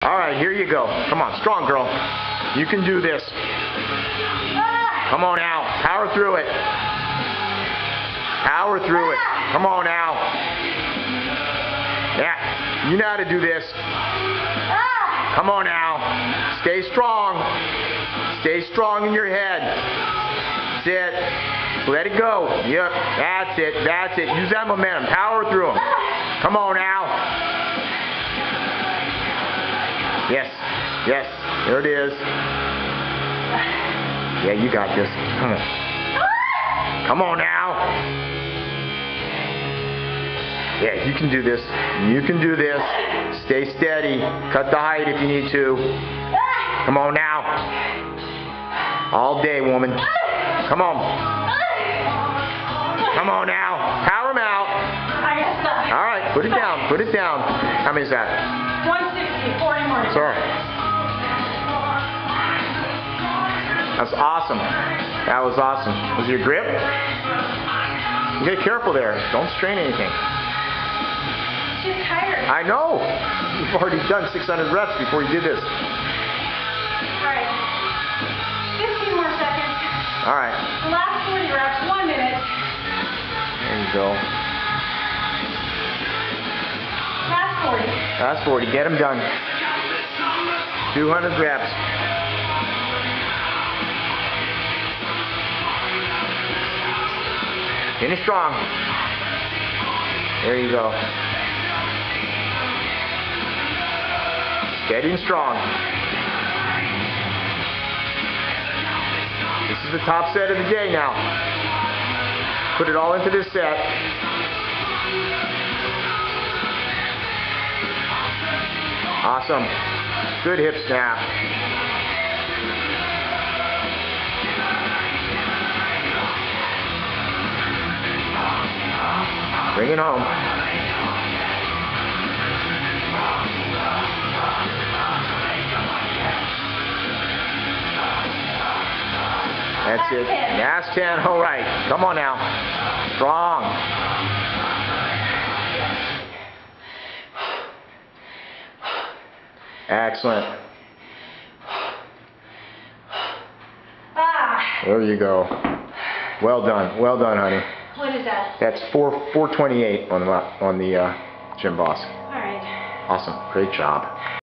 All right, here you go. Come on, strong girl. You can do this. Come on now. Power through it. Power through it. Come on now. Yeah, you know how to do this. Come on now. Stay strong. Stay strong in your head. That's it. Let it go. Yep, that's it. That's it. Use that momentum. Power through them. Come on now. Yes, yes, there it is. Yeah, you got this. Come on. Come on now. Yeah, you can do this. You can do this. Stay steady. Cut the height if you need to. Come on now. All day, woman. Come on. Come on now. Power 'em out. All right, put it down. Put it down. How many is that? 160, 40 more. Sorry. That's awesome. That was awesome. Was your grip? You get careful there. Don't strain anything. She's tired. I know. You've already done 600 reps before you did this. Alright. 15 more seconds. Alright. The last 40 reps, 1 minute. There you go. Last 40. Last 40. Get them done. 200 reps. Finish strong. There you go. Steady and strong. This is the top set of the day now. Put it all into this set. Awesome. Good hip snap. Bring it home. That's it. Last 10. All right. Come on now. Strong. Excellent. There you go. Well done. Well done, honey. What is that? That's 428 on the Gym Boss. All right. Awesome. Great job.